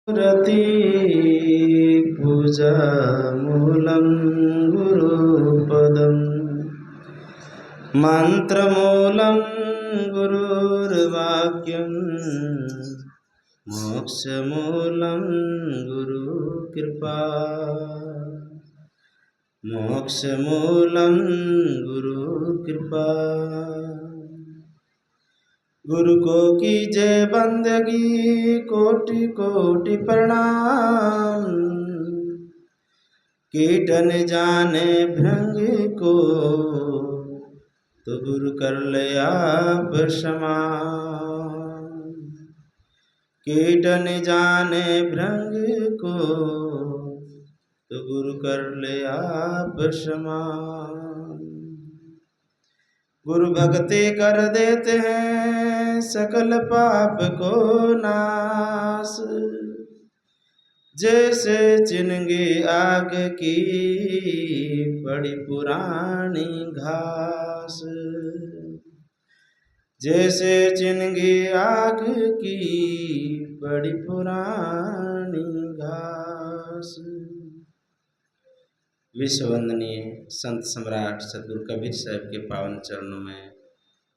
रति पूजामूलं गुरुपदं मन्त्रमूलं गुरुर्वाक्यं मोक्षमूलं गुरुकृपा मोक्षमूलं गुरुकृपा। गुरु को कीजे बंदगी कोटि कोटि प्रणाम। कीट न जाने भृंग को तो गुरु कर ले आप समान। कीट न जाने भृंग को तो गुरु कर ले आप समान। गुरु भक्ति कर देते हैं सकल पाप को नाश। जैसे चिनगी आग की बड़ी पुरानी घास। जैसे चिनगी आग की बड़ी पुरानी घास। विश्ववंदनीय संत सम्राट सदगुरु कबीर साहब के पावन चरणों में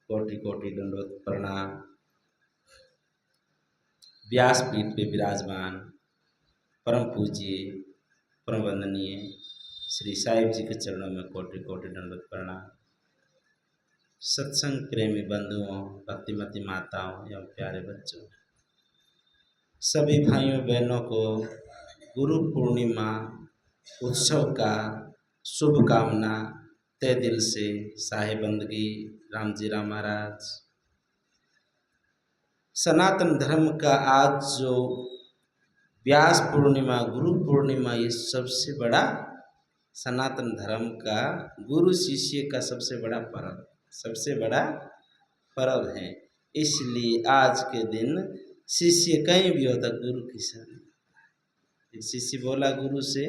कोटि कोटि दंडवत प्रणाम। व्यासपीठ पे विराजमान परम पूज्य परम वंदनीय श्री साहिब जी के चरणों में कोटि कोटि दंडवत प्रणाम। सत्संग प्रेमी बंधुओं, भक्तिमती माताओं एवं प्यारे बच्चों, सभी भाइयों बहनों को गुरु पूर्णिमा उत्सव का शुभकामना तय दिल से। साहेब बंदगी रामजी राम महाराज। सनातन धर्म का आज जो व्यास पूर्णिमा गुरु पूर्णिमा, ये सबसे बड़ा सनातन धर्म का गुरु शिष्य का सबसे बड़ा पर्व, सबसे बड़ा पर्व है। इसलिए आज के दिन शिष्य कहीं भी होता गुरु की शरण। एक शिष्य बोला गुरु से,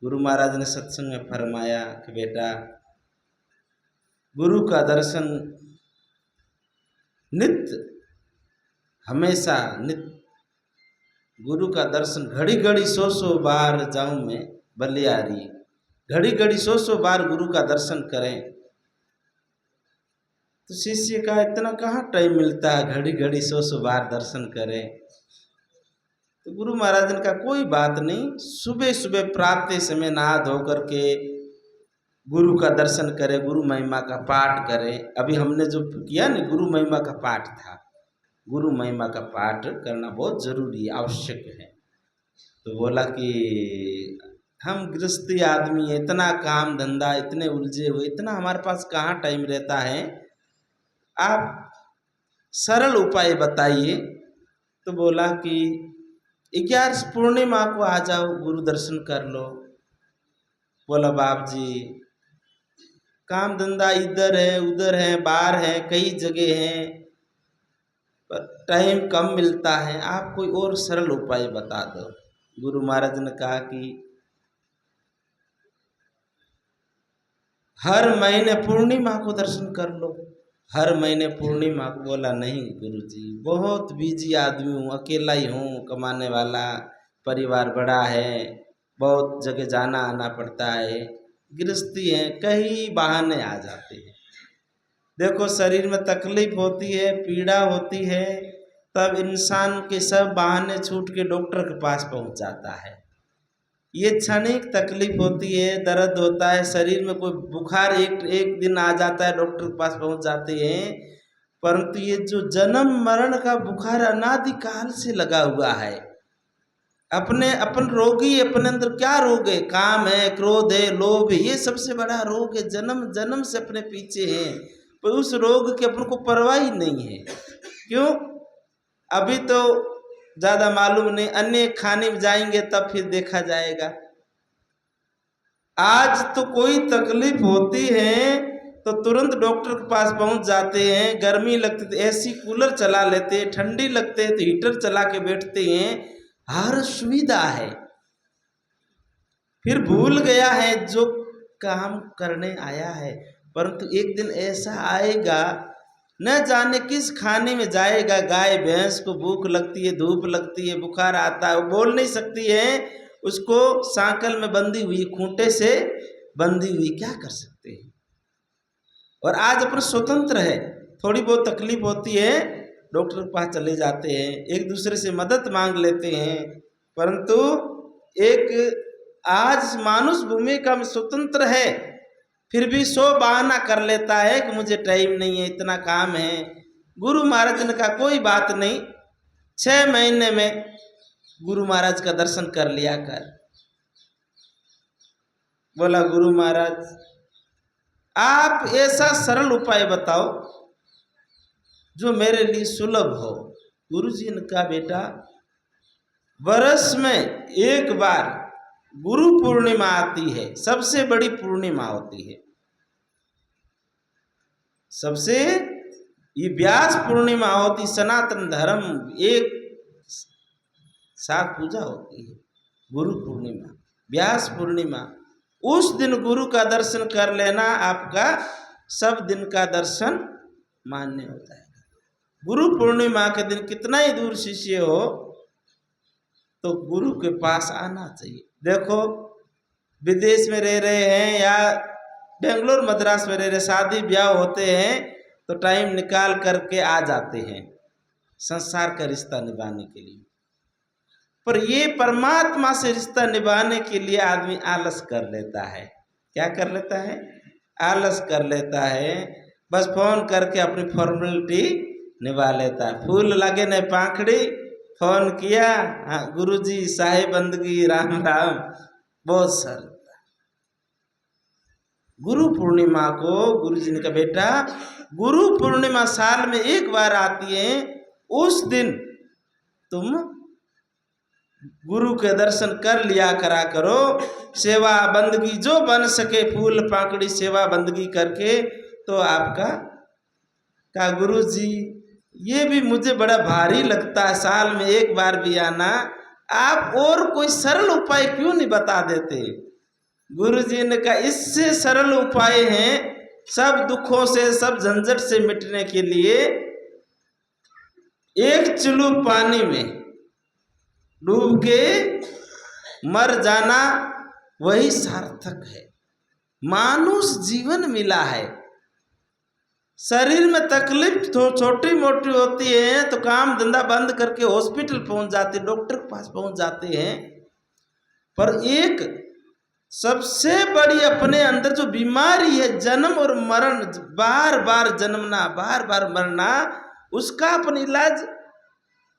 गुरु महाराज ने सत्संग में फरमाया कि बेटा, गुरु का दर्शन नित्य हमेशा नित्य, गुरु का दर्शन घड़ी घड़ी 100 बार जाऊं मैं बलियारी, घड़ी घड़ी 100 बार गुरु का दर्शन करें। तो शिष्य का इतना कहाँ टाइम मिलता है घड़ी घड़ी 100 बार दर्शन करें। तो गुरु महाराज ने कहा कोई बात नहीं, सुबह सुबह प्रातः समय नहा धो करके गुरु का दर्शन करें, गुरु महिमा का पाठ करें। अभी हमने जो किया ना गुरु महिमा का पाठ था, गुरु महिमा का पाठ करना बहुत जरूरी आवश्यक है। तो बोला कि हम गृहस्थी आदमी है, इतना काम धंधा, इतने उलझे हुए, इतना हमारे पास कहाँ टाइम रहता है, आप सरल उपाय बताइए। तो बोला कि 11 पूर्णिमा को आ जाओ, गुरु दर्शन कर लो। बोला बाप जी काम धंधा इधर है उधर है बाहर है कई जगह हैं, पर टाइम कम मिलता है, आप कोई और सरल उपाय बता दो। गुरु महाराज ने कहा कि हर महीने पूर्णिमा को दर्शन कर लो, हर महीने पूर्णिमा को। बोला नहीं गुरुजी, बहुत बिजी आदमी हूँ, अकेला ही हूँ, कमाने वाला, परिवार बड़ा है, बहुत जगह जाना आना पड़ता है, गृहस्थी है, कई बहाने आ जाते हैं। देखो शरीर में तकलीफ होती है, पीड़ा होती है, तब इंसान के सब बहाने छूट के डॉक्टर के पास पहुंच जाता है। ये क्षणिक तकलीफ होती है, दर्द होता है शरीर में, कोई बुखार एक दिन आ जाता है, डॉक्टर के पास पहुंच जाते हैं। परंतु ये जो जन्म मरण का बुखार अनादिकाल से लगा हुआ है, अपन रोगी अपने अंदर क्या रोग है, काम है, क्रोध है, लोभ है, ये सबसे बड़ा रोग है, जन्म जन्म से अपने पीछे है। पर उस रोग की अपन को परवाह ही नहीं है। क्यों? अभी तो ज्यादा मालूम नहीं, अन्य खाने में जाएंगे तब फिर देखा जाएगा। आज तो कोई तकलीफ होती है तो तुरंत डॉक्टर के पास पहुंच जाते हैं। गर्मी लगती तो एसी कूलर चला लेते हैं, ठंडी लगते है तो हीटर चला के बैठते हैं, हर सुविधा है। फिर भूल गया है जो काम करने आया है। परंतु एक दिन ऐसा आएगा न जाने किस खाने में जाएगा। गाय भैंस को भूख लगती है, धूप लगती है, बुखार आता है, वो बोल नहीं सकती है, उसको सांकल में बंधी हुई, खूंटे से बंधी हुई, क्या कर सकते हैं। और आज अपन स्वतंत्र है, थोड़ी बहुत तकलीफ होती है डॉक्टर के पास चले जाते हैं, एक दूसरे से मदद मांग लेते हैं, परंतु एक आज मानुष भूमिका में स्वतंत्र है, फिर भी 100 बहाना कर लेता है कि मुझे टाइम नहीं है, इतना काम है। गुरु महाराज ने कहा कोई बात नहीं, 6 महीने में गुरु महाराज का दर्शन कर लिया कर। बोला गुरु महाराज आप ऐसा सरल उपाय बताओ जो मेरे लिए सुलभ हो। गुरु जी ने कहा बेटा वर्ष में एक बार गुरु पूर्णिमा आती है, सबसे बड़ी पूर्णिमा होती है, सबसे ये व्यास पूर्णिमा होती, सनातन धर्म एक साथ पूजा होती है, गुरु पूर्णिमा, व्यास पूर्णिमा। उस दिन गुरु का दर्शन कर लेना, आपका सब दिन का दर्शन मान्य हो जाएगा। गुरु पूर्णिमा के दिन कितना ही दूर शिष्य हो तो गुरु के पास आना चाहिए। देखो विदेश में रह रहे हैं या बेंगलोर मद्रास में रह रहे, शादी ब्याह होते हैं तो टाइम निकाल करके आ जाते हैं संसार का रिश्ता निभाने के लिए, पर ये परमात्मा से रिश्ता निभाने के लिए आदमी आलस कर लेता है। क्या कर लेता है? आलस कर लेता है, बस फोन करके अपनी फॉर्मेलिटी निभा लेता है। फूल लगे न पाखड़ी, फोन किया, हाँ गुरुजी साहिब बंदगी राम राम, बहुत सरल। गुरु पूर्णिमा को गुरु जी ने कहा बेटा गुरु पूर्णिमा साल में एक बार आती है, उस दिन तुम गुरु के दर्शन कर लिया करा करो, सेवा बंदगी जो बन सके, फूल पाकड़ी सेवा बंदगी करके। तो आपका कहा गुरु जी ये भी मुझे बड़ा भारी लगता है, साल में एक बार भी आना, आप और कोई सरल उपाय क्यों नहीं बता देते। गुरु जी ने कहा इससे सरल उपाय हैं, सब दुखों से सब झंझट से मिटने के लिए एक चुल्लू पानी में डूब के मर जाना वही सार्थक है। मानुष जीवन मिला है, शरीर में तकलीफ तो छोटी मोटी होती है तो काम धंधा बंद करके हॉस्पिटल पहुंच जाते, डॉक्टर के पास पहुंच जाते हैं, पर एक सबसे बड़ी अपने अंदर जो बीमारी है जन्म और मरण, बार बार जन्मना बार बार मरना, उसका अपन इलाज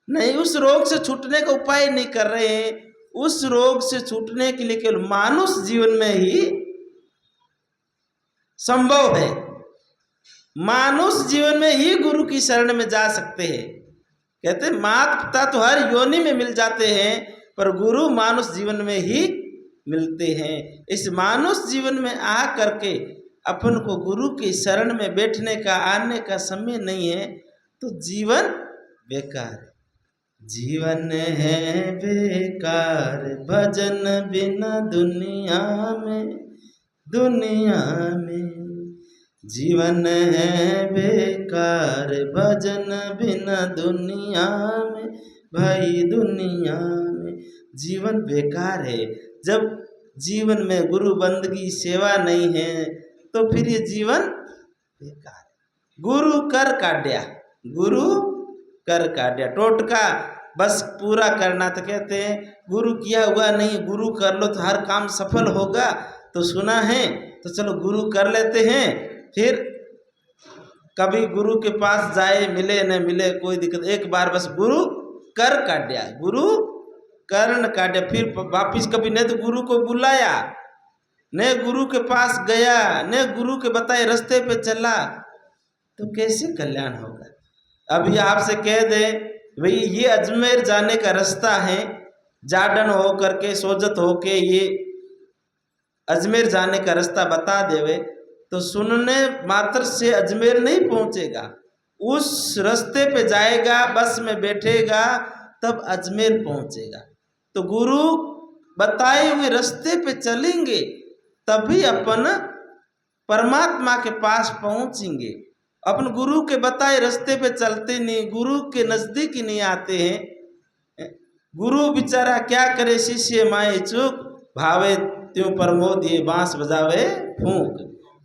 नहीं, उस रोग से छूटने का उपाय नहीं कर रहे हैं। उस रोग से छूटने के लिए केवल मानुष जीवन में ही संभव है, मानुष जीवन में ही गुरु की शरण में जा सकते हैं। कहते हैं माता पिता तो हर योनि में मिल जाते हैं, पर गुरु मानुष जीवन में ही मिलते हैं। इस मानुष जीवन में आ करके अपन को गुरु की शरण में बैठने का, आने का समय नहीं है तो जीवन बेकार है। जीवन है बेकार भजन बिना दुनिया में, दुनिया में जीवन है बेकार भजन बिना दुनिया में, भाई दुनिया में जीवन बेकार है। जब जीवन में गुरु बंदगी सेवा नहीं है तो फिर ये जीवन बेकार है। गुरु कर काट्या, गुरु कर काट्या, टोटका बस पूरा करना। तो कहते हैं गुरु किया हुआ नहीं, गुरु कर लो तो हर काम सफल होगा, तो सुना है तो चलो गुरु कर लेते हैं, फिर कभी गुरु के पास जाए मिले न मिले कोई दिक्कत, एक बार बस गुरु कर काट्या, गुरु कर्ण काट्या, फिर वापिस कभी नहीं तो गुरु को बुलाया, न गुरु के पास गया, न गुरु के बताए रास्ते पे चला, तो कैसे कल्याण होगा। अभी आपसे कह दे भाई ये अजमेर जाने का रास्ता है, जाडन हो करके सोजत हो के ये अजमेर जाने का रास्ता बता देवे तो सुनने मात्र से अजमेर नहीं पहुंचेगा, उस रास्ते पे जाएगा, बस में बैठेगा तब अजमेर पहुंचेगा। तो गुरु बताए हुए रास्ते पे चलेंगे तभी अपन परमात्मा के पास पहुंचेंगे। अपन गुरु के बताए रास्ते पे चलते नहीं, गुरु के नजदीक ही नहीं आते हैं। गुरु बेचारा क्या करे, शिष्य माए चूक, भावे त्यों प्रमोद ये बांस बजावे फूंक।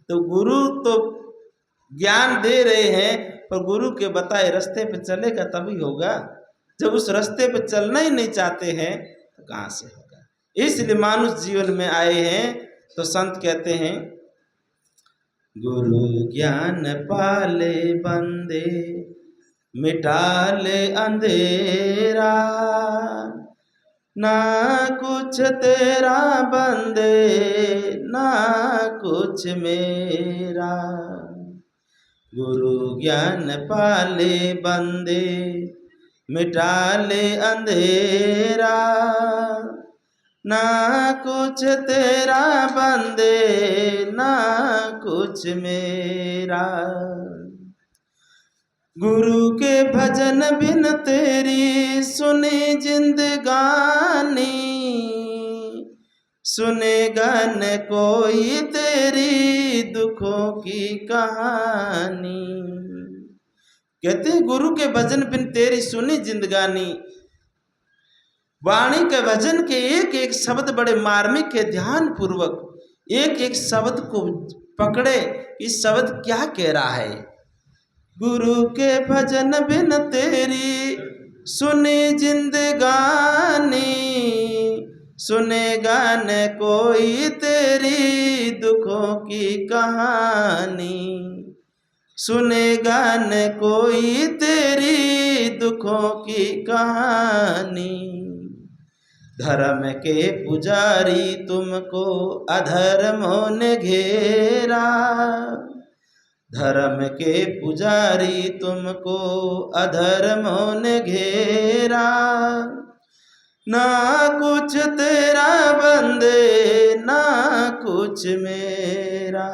तो गुरु तो ज्ञान दे रहे हैं, पर गुरु के बताए रास्ते पे चलेगा तभी होगा। जब उस रास्ते पे चलना ही नहीं चाहते हैं तो कहाँ से होगा। इसलिए मानुष जीवन में आए हैं तो संत कहते हैं, गुरु ज्ञान पाले बंदे मिटाले अंधेरा, ना कुछ तेरा बंदे ना कुछ मेरा। गुरु ज्ञान पाले बंदे मिटाले अंधेरा, ना कुछ तेरा बंदे ना कुछ मेरा। गुरु के भजन बिन तेरी सुनी जिंदगानी, सुनेगा न कोई तेरी दुखों की कहानी। कहते हैं गुरु के भजन बिन तेरी सुनी जिंदगानी। वाणी के भजन के एक एक शब्द बड़े मार्मिक है, ध्यान पूर्वक एक एक शब्द को पकड़े, इस शब्द क्या कह रहा है। गुरु के भजन बिन तेरी सुनी जिंदगानी, सुनेगा न कोई तेरी दुखों की कहानी, सुनेगा न कोई तेरी दुखों की कहानी। धर्म के पुजारी तुमको अधर्मों ने घेरा, धर्म के पुजारी तुमको अधर्मों ने घेरा, ना कुछ तेरा बंदे ना कुछ मेरा।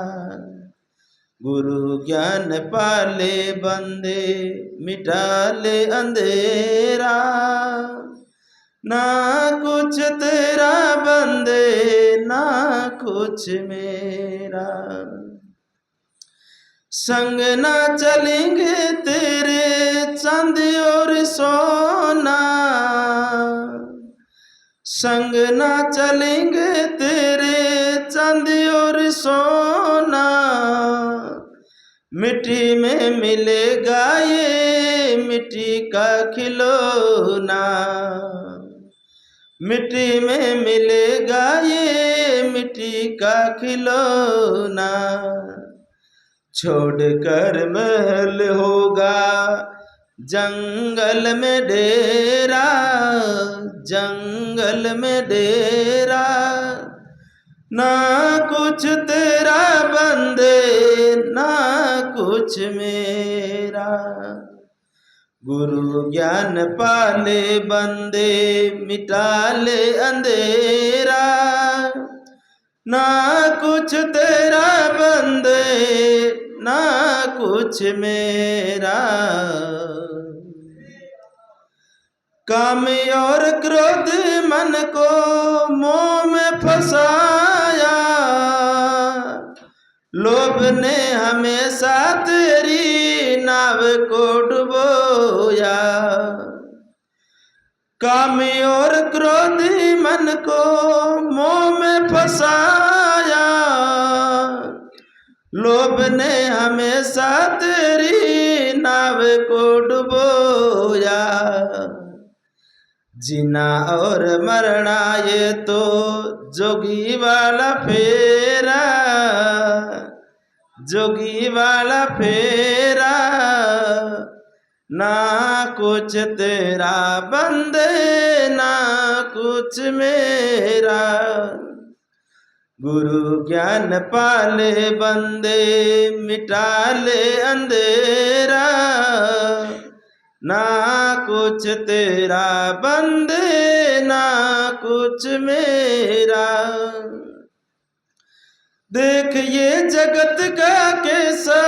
गुरु ज्ञान पाले बंदे मिटाले अंधेरा, ना कुछ तेरा बंदे ना कुछ मेरा। संग ना चलेंगे तेरे चांदी और सोना, संग ना चलेंगे तेरे चांदी और सोना, मिट्टी में मिलेगा ये मिट्टी का खिलौना, मिट्टी में मिलेगा ये मिट्टी का खिलौना। छोड़कर महल होगा जंगल में डेरा, जंगल में डेरा, ना कुछ तेरा बंदे ना कुछ मेरा। गुरु ज्ञान पाले बंदे मिटाले अंधेरा, ना कुछ तेरा बंदे ना कुछ मेरा। काम और क्रोध मन को मोह में फंसाया, लोभ ने हमेशा तेरी नाव को डुबोया। काम और क्रोध मन को मोह में फंसाया, लोभ ने हमेशा तेरी नाव को डुबोया। जीना और मरना ये तो जोगी वाला फेरा, जोगी वाला फेरा, ना कुछ तेरा बंदे ना कुछ मेरा। गुरु ज्ञान पाले बंदे मिटाले अंधेरा, ना कुछ तेरा बंदे ना कुछ मेरा। देख ये जगत का कैसा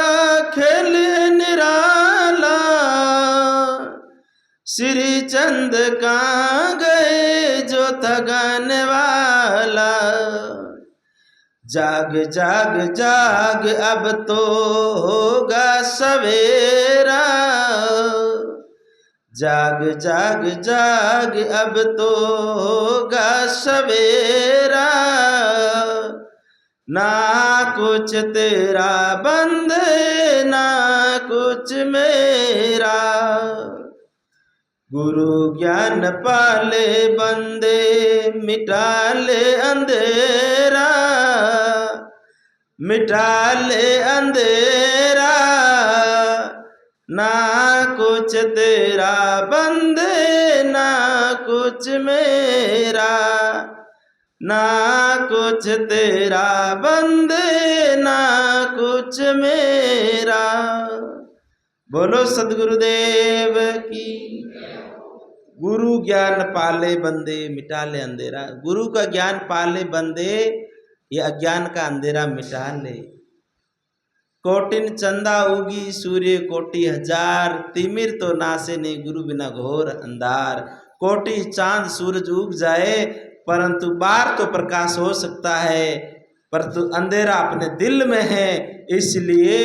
खेल निराला, श्री चंद कहाँ गए जो था गाने वाला। जाग जाग जाग अब तो होगा सवेरा, जाग जाग जाग अब तो होगा सवेरा, ना कुछ तेरा बंदे ना कुछ मेरा, गुरु ज्ञान पाले बंदे मिटा ले अंधेरा, मिटा ले अंधेरा, ना कुछ तेरा बंदे ना कुछ मेरा, ना कुछ तेरा बंदे ना कुछ मेरा। बोलो सदगुरुदेव की। गुरु ज्ञान पाले बंदे मिटा ले अंधेरा, गुरु का ज्ञान पाले बंदे ये अज्ञान का अंधेरा मिटा ले। कोटिन चंदा उगी सूर्य कोटि हजार, तिमिर तो नासे नहीं गुरु बिना घोर अंधार। कोटि चांद सूरज उग जाए परंतु बाहर तो प्रकाश हो सकता है, परंतु अंधेरा अपने दिल में है। इसलिए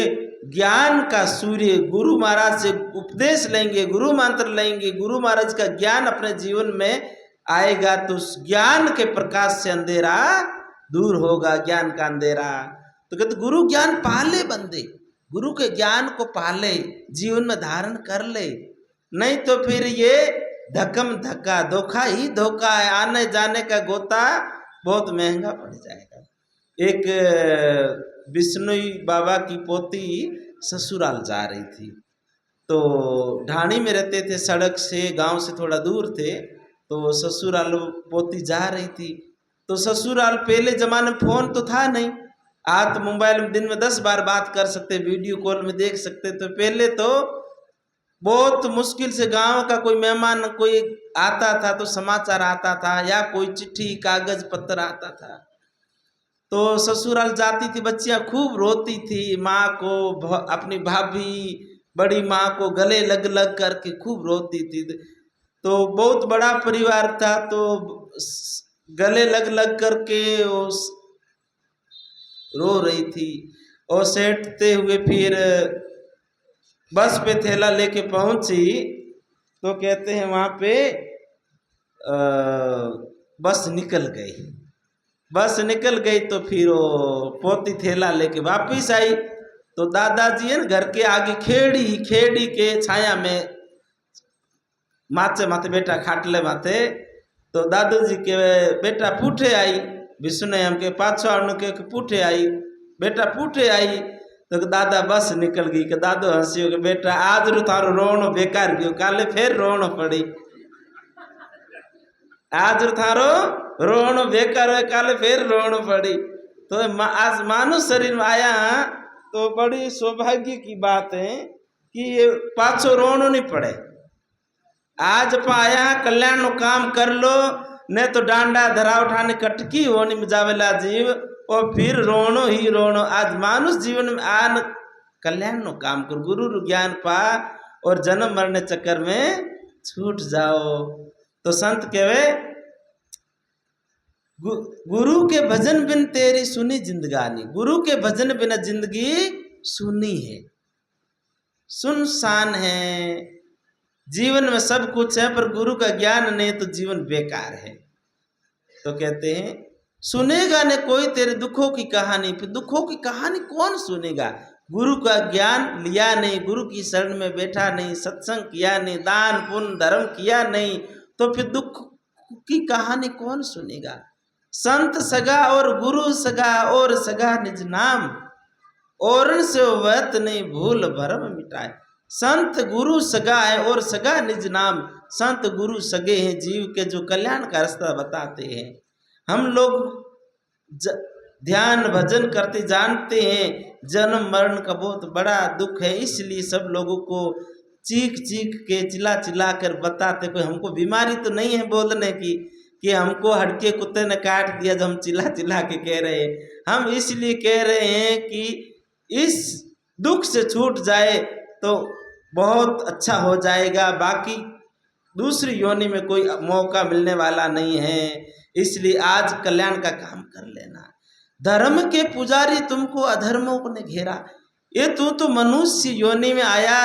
ज्ञान का सूर्य गुरु महाराज से उपदेश लेंगे, गुरु मंत्र लेंगे, गुरु महाराज का ज्ञान अपने जीवन में आएगा तो उस ज्ञान के प्रकाश से अंधेरा दूर होगा, ज्ञान का अंधेरा। तो कहते गुरु ज्ञान पाले बंदे, गुरु के ज्ञान को पाले, जीवन में धारण कर ले, नहीं तो फिर ये धक्कम धक्का धोखा ही धोखा है, आने जाने का गोता बहुत महंगा पड़ जाएगा। एक बिश्नोई बाबा की पोती ससुराल जा रही थी, तो ढाणी में रहते थे, सड़क से गांव से थोड़ा दूर थे, तो ससुराल पोती जा रही थी। तो ससुराल पहले जमाने में फोन तो था नहीं, आज तो मोबाइल में दिन में 10 बार बात कर सकते, वीडियो कॉल में देख सकते। तो पहले तो बहुत मुश्किल से गांव का कोई मेहमान कोई आता था तो समाचार आता था या कोई चिट्ठी कागज पत्र आता था। तो ससुराल जाती थी, बच्चियां खूब रोती थी, माँ को अपनी भाभी बड़ी माँ को गले लग लग करके खूब रोती थी। तो बहुत बड़ा परिवार था, तो गले लग लग करके रो रही थी। और सेठते हुए फिर बस पे थैला लेके पहुंची, तो कहते हैं वहाँ पे बस निकल गई। बस निकल गई तो फिर वो पोती थैला लेके वापिस आई, तो दादाजी है ना घर के आगे खेड़ी के छाया में माथे माथे बेटा खाटले माथे, तो दादूजी के बेटा पूठे आई, विष्णु हम के पाछा के पूठे आई, बेटा पूठे आई। तो दादा बस निकल गई के दादो हंसियो के बेटा आज रू थारो रोनो बेकार गयो, काले फिर रोनो पड़ी, आज रू थारो रोनो बेकार है, काले फिर रोनो पड़ी। तो आज मानव शरीर में आया तो बड़ी सौभाग्य की बात है कि ये पाछो रोनो नहीं पड़े। आज पाया कल्याण नो काम कर लो, नहीं तो डांडा धरा उठाने कटकी होनी में जावेला जीव और फिर रोनो ही रोनो। आज मानुष जीवन में आन कल्याण नो काम कर, गुरु ज्ञान पा और जन्म मरने चक्कर में छूट जाओ। तो संत कहवे गुरु के भजन बिन तेरी सुनी जिंदगानी, गुरु के भजन बिना जिंदगी सुनी है, सुनसान है। जीवन में सब कुछ है पर गुरु का ज्ञान नहीं तो जीवन बेकार है। तो कहते हैं सुनेगा न कोई तेरे दुखों की कहानी, फिर दुखों की कहानी कौन सुनेगा? गुरु का ज्ञान लिया नहीं, गुरु की शरण में बैठा नहीं, सत्संग किया नहीं, दान पुण्य धर्म किया नहीं, तो फिर दुख की कहानी कौन सुनेगा? संत सगा और गुरु सगा और सगा निज नाम, और से वत नहीं भूल भरम मिटाए। संत गुरु सगा है और सगा निज नाम, संत गुरु सगे हैं जीव के जो कल्याण का रास्ता बताते हैं। हम लोग ध्यान भजन करते जानते हैं जन्म मरण का बहुत बड़ा दुख है, इसलिए सब लोगों को चीख चीख के चिल्ला चिल्ला कर बताते। कोई हमको बीमारी तो नहीं है बोलने की कि हमको हड़के कुत्ते ने काट दिया जो हम चिल्ला चिल्ला के कह रहे हैं। हम इसलिए कह रहे हैं कि इस दुख से छूट जाए तो बहुत अच्छा हो जाएगा, बाकी दूसरी योनि में कोई मौका मिलने वाला नहीं है। इसलिए आज कल्याण का काम कर लेना। धर्म के पुजारी तुमको अधर्मों ने घेरा। ये तू तो मनुष्य योनि में आया,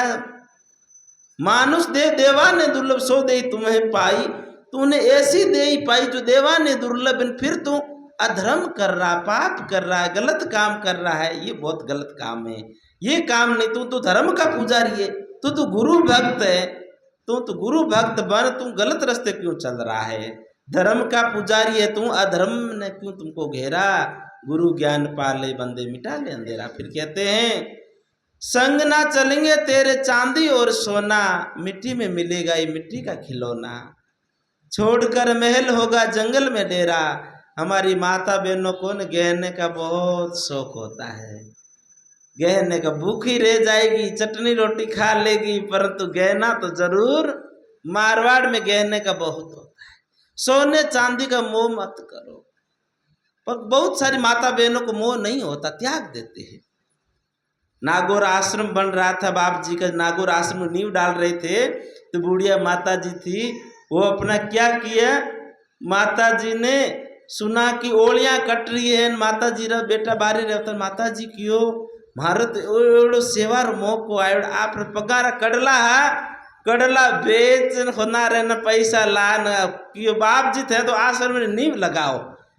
मानुष दे देवा ने दुर्लभ सो दे तुम्हें पाई। तूने ऐसी दे पाई जो देवा ने दुर्लभ, फिर तू अधर्म कर रहा, पाप कर रहा है, गलत काम कर रहा है। ये बहुत गलत काम है, ये काम नहीं। तू तो धर्म का पुजारी है, तू तो गुरु भक्त है, तू तो गुरु भक्त बन। तू गलत रास्ते क्यों चल रहा है? धर्म का पुजारी है तू, अधर्म ने क्यों तुमको घेरा? गुरु ज्ञान पाले बंदे मिटा ले अंधेरा। फिर कहते हैं संग ना चलेंगे तेरे चांदी और सोना, मिट्टी में मिलेगा ये मिट्टी का खिलौना। छोड़कर महल होगा जंगल में डेरा। हमारी माता बहनों को न गहने का बहुत शौक होता है, गहने का भूखी रह जाएगी, चटनी रोटी खा लेगी, परंतु गहना तो जरूर। मारवाड़ में गहने का बहुत होता है, सोने चांदी का मोह मत करो। पर बहुत सारी माता बहनों को मोह नहीं होता, त्याग देते हैं। नागौर आश्रम बन रहा था, बाप जी का नागौर आश्रम में नींव डाल रहे थे, तो बुढ़िया माता जी थी, वो अपना क्या किया, माता जी ने सुना कि ओलियां कट रही है, माता जी रा बेटा बारी रहता, माता जी क्यों भारत एवढो सेवार मोको आयो, आप पगार कडला हा, कडला बेच होना रहना पैसा लान क्यों बाप जी थे तो आश्रम में नींव लगाओ,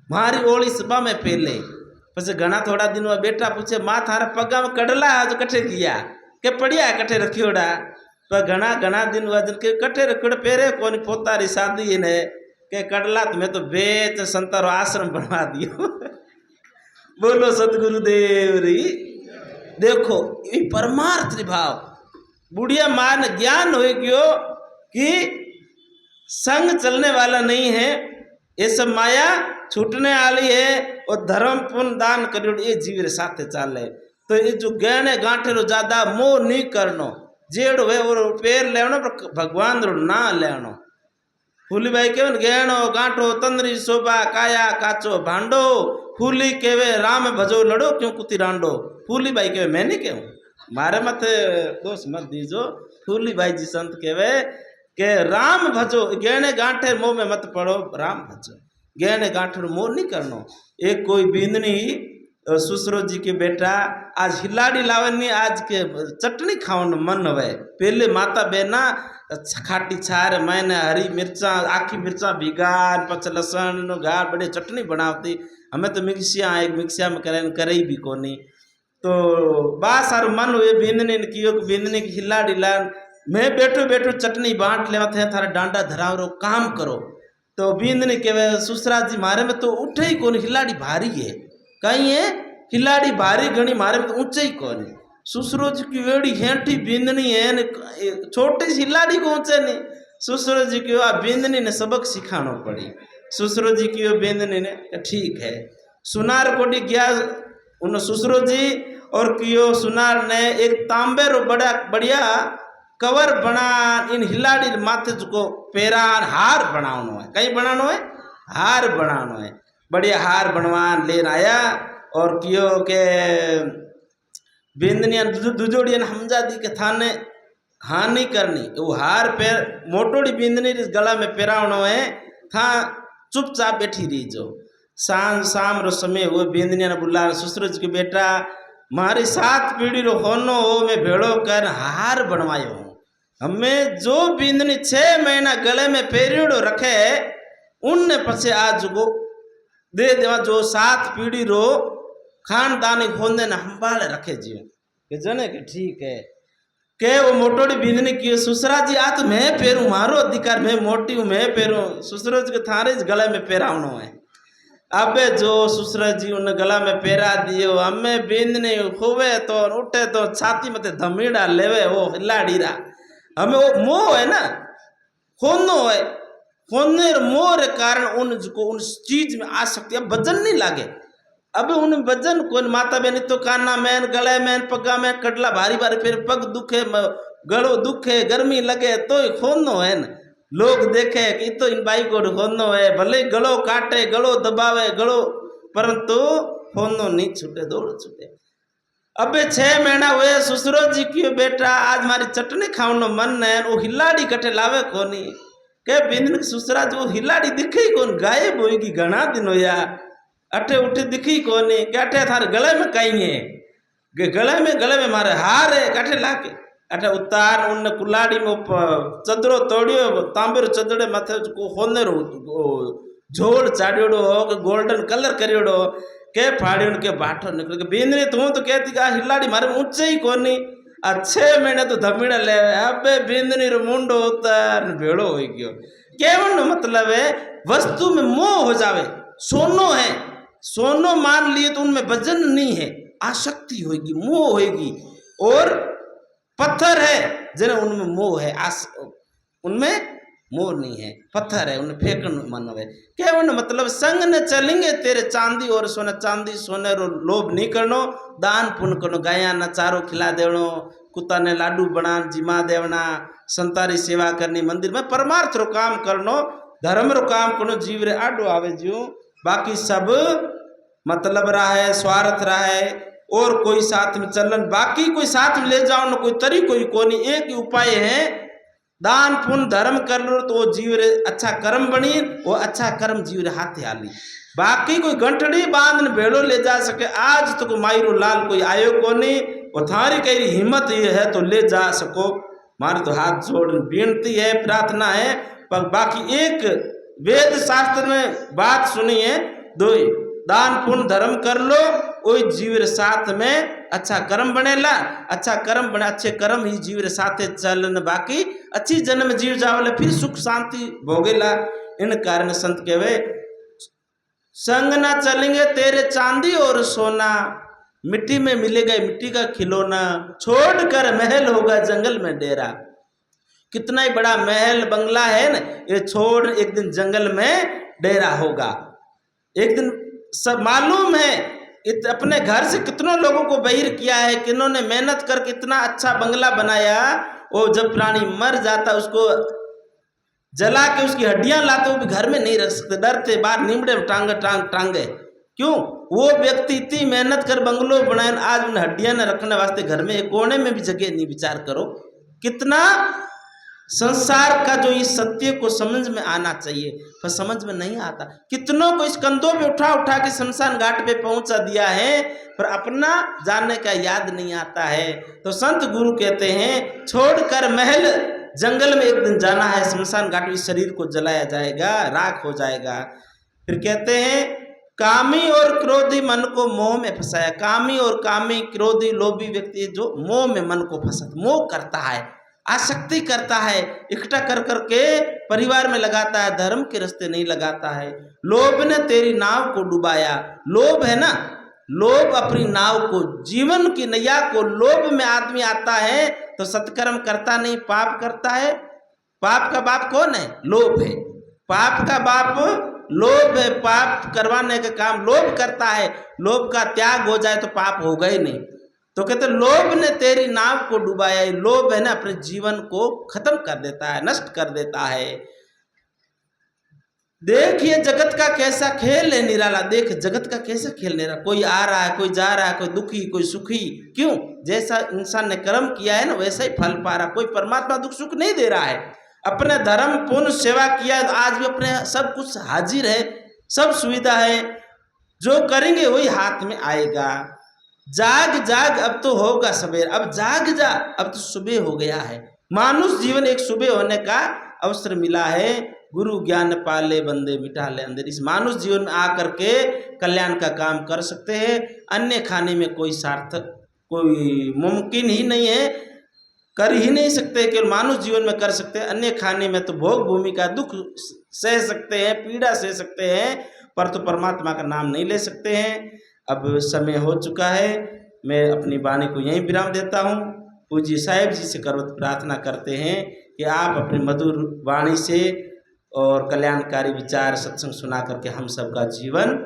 मारी ओली सभा में पहले। પછી ઘણા થોડા દિન બેટા પૂછે માં થારા પગામાં કડલા आज कठे किया के पड़िया कठे रखियोड़ा, पर घना घना दिन वजन के कठे रखियोड़ा पेरे कोनी पोतारी शादी ने के कड़ला तुम्हें तो बेच संतारो आश्रम बनवा दियो। बोलो सतगुरुदेव री। देखो ये परमार्थ भाव बुढ़िया मां ने ज्ञान हो गयो कि संग चलने वाला नहीं है, ये सब माया छूटने वाली है, और धर्म पुण्य दान करियो ये जीव रे साथे चाले। तो ये जो गहने गांठे रो ज्यादा मोह नहीं करनो, जेड़ वे और पैर लेनो पर भगवान रो ना लेनो। फूली भाई केवन गहनो गांठो तंद्री शोभा काया काचो भांडो, फूली केवे राम भजो लड़ो क्यों कुती रांडो। फूली भाई केवे मैं नहीं कहूँ, मारे मत दोष मत दीजो। फूली भाई जी संत केवे के राम भजो, गहने गांठे मोह में मत पड़ो, राम भजो, गहने गांठे मोह नहीं करनो। एक कोई बिंदनी सुसरो जी के बेटा आज हिलाड़ी लावनी, आज के चटनी खावन मन हुए। पहले माता बहना खाटी छार मैंने हरी मिर्चा आखी मिर्चा भिगार पच लसन गार बड़े चटनी बनावती, हमें तो मिक्सिया एक मिक्सिया में करे भी कोनी। तो बा सारू मन हुए बिंदनी ने कियो, बिंदनी की हिलाड़ी लान मैं बैठो बैठो चटनी बांट लेवा थे, थारा डांडा धरावरो काम करो। तो बिंदनी केवे सुसरा जी मारे में तो उठे ही कौन, हिलाड़ी भारी है, कहीं है हिलाड़ी भारी घनी, मारे में तो ऊंचे ही कौन। सुसरो जी की वेड़ी हेठी बिंदनी है, छोटी सी हिलाड़ी को ऊंचे नहीं। सुसरो जी की बिंदनी ने सबक सिखाना पड़ी। सुसरो जी की बिंदनी ने ठीक है, सुनार कोटी गया उन सुसरो जी और कियो सुनार ने एक तांबे रो बड़ा बढ़िया कवर बना इन हिलाड़ी माथे को पेरान हार बनावनो है, कहीं बनानो है हार बनानो है, बढ़िया हार बनवान लेन आया। और कियो के बिंदनिया दुजोड़ियन हमजा दी के थाने हानि करनी, वो हार पैर मोटोड़ी बिंदनी गला में पेरावनो है, था चुपचाप बैठी रही जो। शाम रो समय वो बिंदनिया ने बुला सुसरज के बेटा मारी 7 पीढ़ी रो होनो हो मैं भेड़ो कर हार बनवायो हूँ। हमें जो बिंदनी 6 महीना गले में पेरियोड़ो रखे उनने पछे आज को दे देवा, जो 7 पीढ़ी रो खानदानी होने न संभाले रखे जीव के जने के ठीक है के वो मोटोड़ी बिंदनी की सुसरा जी आ तो मैं पेरू मारो अधिकार, मैं मोटी हूँ मैं पेरू। सुसरा जी के थारे गले में पेरावनो है। अबे जो सुसरा जी उन गला में पेरा दियो, हमें बिंदनी खोवे तो उठे तो छाती में धमीड़ा लेवे वो हिलाड़ी रा, हमें वो मोह है ना, खोनो है, खोने मोह के कारण उन उन चीज में आ सकती है, वजन नहीं लागे। अब उन वजन को माता बहनी तो काना में गले में पगा में कटला भारी भारी, फिर पग दुखे गलो दुखे गर्मी लगे तो ही खोनो है न। लोग देखे कि तो इन बाई को खोनो है, भले गलो काटे गलो दबावे गलो, परंतु खोनो नहीं छूटे दौड़ छूटे। अबे 6 महीना हुए सुसरो जी की बेटा आज मारी चटनी खावनो मन है, वो हिलाड़ी कटे लावे कोनी के बिंदनी सुसरा जो हिलाड़ी दिखे ही कौन, गायब होगी घना दिन होया। अठे उठे दिखी कोनी के अठे थारे गले में कहीं है के गले में मारे हार है कठे लाके अठे उतार उन कुलाड़ी में चदरो तोड़ियो तांबेरो चदड़े माथे को होनेरो झोल चाड़ियोड़ो के गोल्डन कलर करियोड़ो के फाड़ियो के बाठो निकल के बींदरी तू तो कहती का हिलाड़ी मारे ऊंचे ही कोनी अच्छे महीने तो धमीड़ा ले अबे बींदनी रो मुंडो उतार भेड़ो हो गयो केवल मतलब है वस्तु में मोह हो जावे सोनो है सोनो मान लिए तो उनमें वजन नहीं है आसक्ति होगी मोह होगी और पत्थर है जिन्हें उनमें मोह है उनमें मोह नहीं है पत्थर है उन्हें फेंकन मन है क्या उन मतलब संग न चलेंगे तेरे चांदी और सोना चांदी सोने रो लोभ नहीं करनो दान पुण्य करनो गाया न चारो खिला देवनो कुत्ता ने लाडू बना जिमा देवना संतारी सेवा करनी मंदिर में परमार्थ रो काम करनो धर्म रो काम करनो जीव रे आडो आवे जो बाकी सब मतलब रहा है स्वार्थ रहा है और कोई साथ में चलन बाकी कोई साथ में ले जाओ न कोई तरी कोई कोनी एक ही उपाय है दान पुण्य धर्म कर लो तो वो जीव रे अच्छा कर्म बनी वो अच्छा कर्म जीव रे हाथे आली बाकी कोई घंटड़ी बांध न भेड़ो ले जा सके आज तो कोई मायरो लाल कोई आयो कोनी और थारी कई हिम्मत ये है तो ले जा सको मारे तो हाथ जोड़ विनती है प्रार्थना है पर बाकी एक वेद शास्त्र में बात सुनी है दो दान पुण्य धर्म कर लो वही जीव रे साथ में अच्छा कर्म बनेला अच्छा कर्म बने अच्छे कर्म ही जीव रे साथे चलन बाकी अच्छी जन्म जीव जावले फिर सुख शांति भोगेला इन कारण संत कहवे संग ना चलेंगे तेरे चांदी और सोना मिट्टी में मिलेगा मिट्टी का खिलौना छोड़ कर महल होगा जंगल में डेरा कितना ही बड़ा महल बंगला है ना ये छोड़ एक दिन जंगल में डेरा होगा एक दिन सब मालूम है अपने घर से कितनों लोगों को बहिर किया है किन्होंने मेहनत करके इतना अच्छा बंगला बनाया वो जब प्राणी मर जाता उसको जला के उसकी हड्डियां लाते वो भी घर में नहीं रख सकते डरते बाहर नीमड़े टांगे क्यों वो व्यक्ति इतनी मेहनत कर बंगलो बनाए आज उन हड्डियां न रखने वास्ते घर में एक कोने में भी जगह नहीं विचार करो कितना संसार का जो इस सत्य को समझ में आना चाहिए पर समझ में नहीं आता कितनों को इस कंधों पे उठा उठा के शमशान घाट पे पहुंचा दिया है पर अपना जानने का याद नहीं आता है तो संत गुरु कहते हैं छोड़कर महल जंगल में एक दिन जाना है शमशान घाट में शरीर को जलाया जाएगा राख हो जाएगा फिर कहते हैं कामी और क्रोधी मन को मोह में फंसाया कामी और कामी क्रोधी लोभी व्यक्ति जो मोह में मन को फंसा मोह करता है आसक्ति करता है इकट्ठा कर करके परिवार में लगाता है धर्म के रास्ते नहीं लगाता है लोभ ने तेरी नाव को डुबाया लोभ है ना लोभ अपनी नाव को जीवन की नैया को लोभ में आदमी आता है तो सत्कर्म करता नहीं पाप करता है पाप का बाप कौन है लोभ है पाप का बाप लोभ है पाप करवाने का काम लोभ करता है लोभ का त्याग हो जाए तो पाप होगा ही नहीं तो कहते लोभ ने तेरी नाव को डुबाया लोभ है ना अपने जीवन को खत्म कर देता है नष्ट कर देता है देखिए जगत का कैसा खेल है निराला देख जगत का कैसा खेल निराला कोई आ रहा है कोई जा रहा है कोई दुखी कोई सुखी क्यों जैसा इंसान ने कर्म किया है ना वैसा ही फल पा रहा कोई परमात्मा दुख सुख नहीं दे रहा है अपने धर्म पुण्य सेवा किया तो आज भी अपने सब कुछ हाजिर है सब सुविधा है जो करेंगे वही हाथ में आएगा जाग जाग अब तो होगा सवेर अब जाग जा अब तो सुबह हो गया है मानुष जीवन एक सुबह होने का अवसर मिला है गुरु ज्ञान पाले बंदे मिटा ले अंदर इस मानुष जीवन में आकर के कल्याण का काम कर सकते हैं अन्य खाने में कोई सार्थक कोई मुमकिन ही नहीं है कर ही नहीं सकते केवल मानुष जीवन में कर सकते हैं अन्य खाने में तो भोग भूमि का दुख सह सकते हैं पीड़ा सह सकते हैं पर तो परमात्मा का नाम नहीं ले सकते हैं अब समय हो चुका है मैं अपनी वाणी को यहीं विराम देता हूँ पूज्य साहेब जी से करवत प्रार्थना करते हैं कि आप अपनी मधुर वाणी से और कल्याणकारी विचार सत्संग सुना करके हम सबका जीवन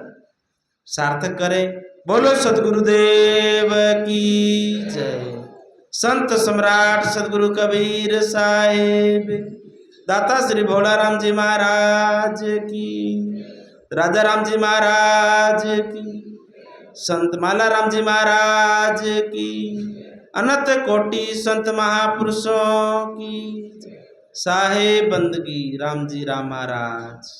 सार्थक करें बोलो सदगुरुदेव की जय संत सम्राट सदगुरु कबीर साहेब दाता श्री भोला राम जी महाराज की राजा राम जी महाराज की संत माला राम जी महाराज की अनंत कोटि संत महापुरुषों की साहेब बंदगी राम जी राम महाराज।